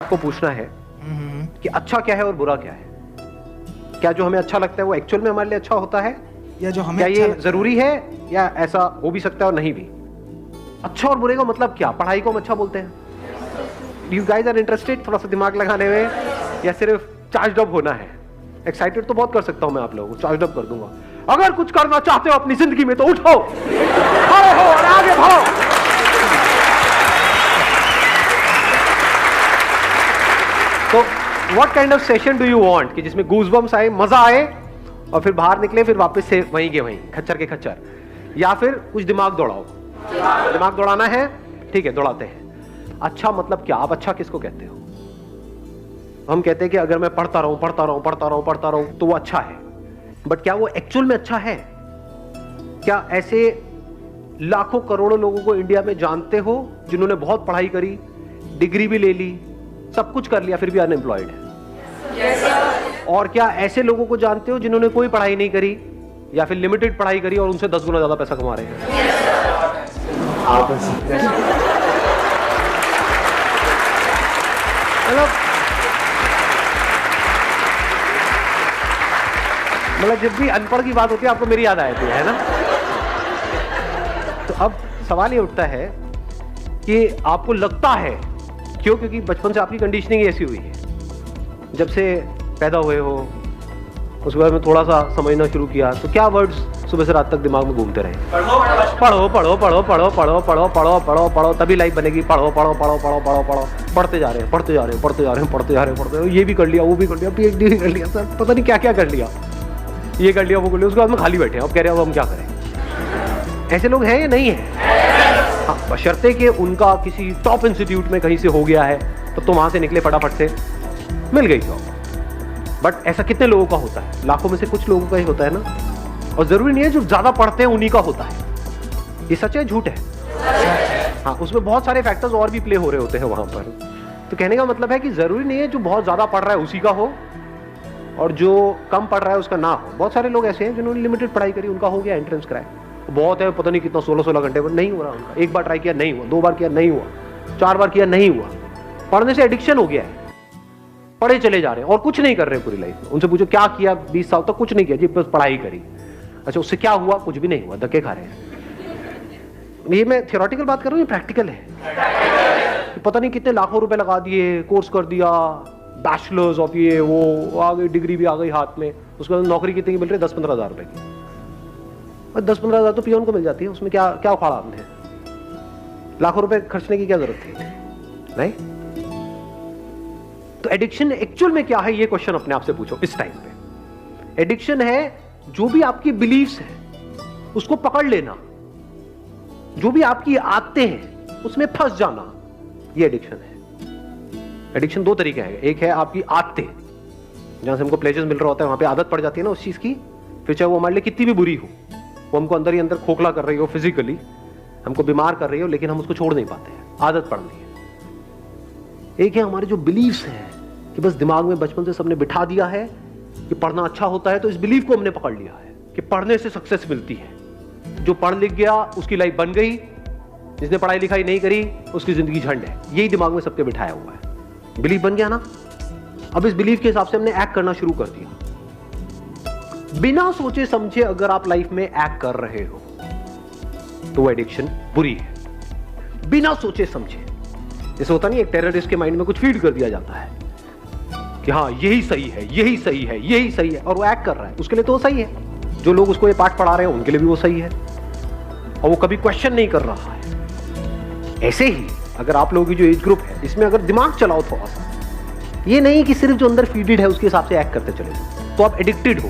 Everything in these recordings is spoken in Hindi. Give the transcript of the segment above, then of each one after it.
आपको पूछना है कि अच्छा क्या है और बुरा क्या है। क्या जो हमें अच्छा लगता है वो एक्चुअल में हमारे लिए अच्छा होता है, या जो हमें क्या अच्छा ये लगता जरूरी है, या ऐसा हो भी सकता है और नहीं भी। अच्छा और बुरे का मतलब क्या? पढ़ाई को हम अच्छा बोलते हैं। यू गाइज आर इंटरेस्टेड थोड़ा सा दिमाग लगाने में, या सिर्फ चार्ज अप होना है? एक्साइटेड तो बहुत कर सकता हूं मैं आप लोगों को, चार्ज अप कर दूंगा। अगर कुछ करना चाहते हो अपनी जिंदगी में तो उठो, खड़े हो और आगे बढ़ो। तो what kind of session do you want कि जिसमें गूज़बम्स आए, मजा आए और फिर बाहर निकले, फिर वापस से वहीं के वहीं खच्चर के खच्चर, या फिर कुछ दिमाग दौड़ाओ? दिमाग दौड़ाना है, ठीक है, दौड़ाते हैं। अच्छा मतलब क्या? आप अच्छा किसको कहते हो? हम कहते हैं कि अगर मैं पढ़ता रहूं पढ़ता रहूं पढ़ता रहूं पढ़ता रहूं तो वो अच्छा है, बट क्या वो एक्चुअल में अच्छा है? क्या ऐसे लाखों करोड़ों लोगों को इंडिया में जानते हो जिन्होंने बहुत पढ़ाई करी, डिग्री भी ले ली, सब कुछ कर लिया, फिर भी अनएम्प्लॉयड है? और क्या ऐसे लोगों को जानते हो जिन्होंने कोई पढ़ाई नहीं करी या फिर लिमिटेड पढ़ाई करी और उनसे 10 गुना ज्यादा पैसा कमा रहे हैं? मतलब जब भी अनपढ़ की बात होती है आपको मेरी याद आ जाती है ना? तो अब सवाल ये उठता है कि आपको लगता है क्यों? क्योंकि बचपन से आपकी कंडीशनिंग ऐसी हुई है, जब से पैदा हुए हो उसके बाद में थोड़ा सा समझना शुरू किया तो क्या वर्ड्स सुबह से रात तक दिमाग में घूमते रहे? पढ़ो पढ़ो पढ़ो पढ़ो पढ़ो पढ़ो पढ़ो पढ़ो पढ़ो पढ़ो तभी लाइफ बनेगी। पढ़ो पढ़ो पढ़ो पढ़ो पढ़ो पढ़ो पढ़ते जा रहे हैं पढ़ते जा रहे हैं पढ़ते जा रहे हैं पढ़ते जा रहे हैं पढ़ते जा रहे हैं, ये भी कर लिया वो भी कर लिया, PhD भी कर लिया, सर पता नहीं क्या क्या कर लिया, ये कर लिया वो कर लिया, उसके बाद में खाली बैठे हैं, अब कह रहे हैं अब हम क्या करें। ऐसे लोग हैं या नहीं है? हाँ, बशर्ते कि उनका किसी टॉप इंस्टीट्यूट में कहीं से हो गया है तो वहां से निकले फटाफट से, मिल गई जॉब। बट ऐसा कितने लोगों का होता है? लाखों में से कुछ लोगों का ही होता है ना। और जरूरी नहीं है जो ज्यादा पढ़ते हैं उन्हीं का होता है। ये सच है झूठ है? हाँ, उसमें बहुत सारे फैक्टर्स और भी प्ले हो रहे होते हैं वहां पर। तो कहने का मतलब है कि जरूरी नहीं है जो बहुत ज्यादा पढ़ रहा है उसी का हो और जो कम पढ़ रहा है उसका ना हो। बहुत सारे लोग ऐसे हैं जिन्होंने लिमिटेड पढ़ाई करी, उनका हो गया एंट्रेंस क्रैक, बहुत है, पता नहीं कितना 16-16 घंटे पर नहीं हो रहा उनका। एक बार ट्राई किया नहीं हुआ, 2 बार किया नहीं हुआ, 4 बार किया नहीं हुआ। पढ़ने से एडिक्शन हो गया है, पढ़े चले जा रहे हैं और कुछ नहीं कर रहे पूरी लाइफ में। उनसे पूछो क्या किया 20 साल तक? कुछ नहीं किया जी, बस पढ़ाई करी। अच्छा, उससे क्या हुआ? कुछ भी नहीं हुआ, धक्के खा रहे हैं। ये मैं थियोरेटिकल बात कर रहा हूँ, ये प्रैक्टिकल है। पता नहीं कितने लाखों रुपए लगा दिए, कोर्स कर दिया, बैचलर्स ऑफ ये वो, आ गई डिग्री भी आ गई हाथ में, उसके बाद नौकरी कितनी की मिल रही है? 10-15 हज़ार रुपए की। और 10-15 हज़ार तो पियोन को मिल जाती है, उसमें क्या क्या उखाड़ा आपने? लाखों रुपए खर्चने की क्या जरूरत थी? नहीं। तो एडिक्शन एक्चुअल में क्या है, ये क्वेश्चन अपने आप से पूछो इस टाइम पे। एडिक्शन है जो भी आपकी बिलीफ्स है उसको पकड़ लेना, जो भी आपकी आदतें हैं उसमें फंस जाना, ये एडिक्शन है। एडिक्शन 2 तरीके हैं। एक है आपकी आदतें, जहां से हमको प्लेजर मिल रहा होता है, वहां पे आदत पड़ जाती है ना उस चीज की, फिर चाहे वो हमारे लिए कितनी भी बुरी हो, वो हमको अंदर ही अंदर खोखला कर रही हो, फिजिकली हमको बीमार कर रही हो, लेकिन हम उसको छोड़ नहीं पाते हैं, आदत पड़नी है। एक है हमारे जो बिलीफ्स हैं कि बस दिमाग में बचपन से सबने बिठा दिया है कि पढ़ना अच्छा होता है, तो इस बिलीफ को हमने पकड़ लिया है कि पढ़ने से सक्सेस मिलती है। जो पढ़ लिख गया उसकी लाइफ बन गई, जिसने पढ़ाई लिखाई नहीं करी उसकी जिंदगी झंड है। यही दिमाग में सबके बिठाया हुआ है। बिलीफ बन गया ना, अब इस बिलीफ के हिसाब से हमने एक्ट करना शुरू कर दिया। बिना सोचे समझे अगर आप लाइफ में एक्ट कर रहे हो तो वो एडिक्शन बुरी है। बिना सोचे समझे, जैसे होता नहीं, एक टेररिस्ट के माइंड में कुछ फीड कर दिया जाता है कि हाँ यही सही है, यही सही है, यही सही है, और वो एक्ट कर रहा है, उसके लिए तो वो सही है। जो लोग उसको ये पाठ पढ़ा रहे हैं उनके लिए भी वो सही है, और वो कभी क्वेश्चन नहीं कर रहा है। ऐसे ही अगर आप लोगों की जो एज ग्रुप है इसमें अगर दिमाग चलाओ थोड़ा सा, ये नहीं कि सिर्फ जो अंदर फीडेड है उसके हिसाब से एक्ट करते चले जाओ, तो आप एडिक्टेड हो।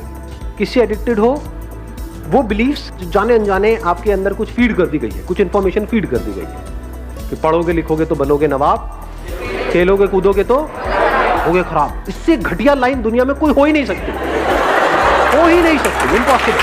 किससे एडिक्टेड हो? वो बिलीफ्स जो जाने अनजाने आपके अंदर कुछ फीड कर दी गई है, कुछ इंफॉर्मेशन फीड कर दी गई है कि पढ़ोगे लिखोगे तो बनोगे नवाब, खेलोगे कूदोगे तो होगे खराब। इससे घटिया लाइन दुनिया में कोई हो ही नहीं सकती, हो ही नहीं सकती, इम्पॉसिबल।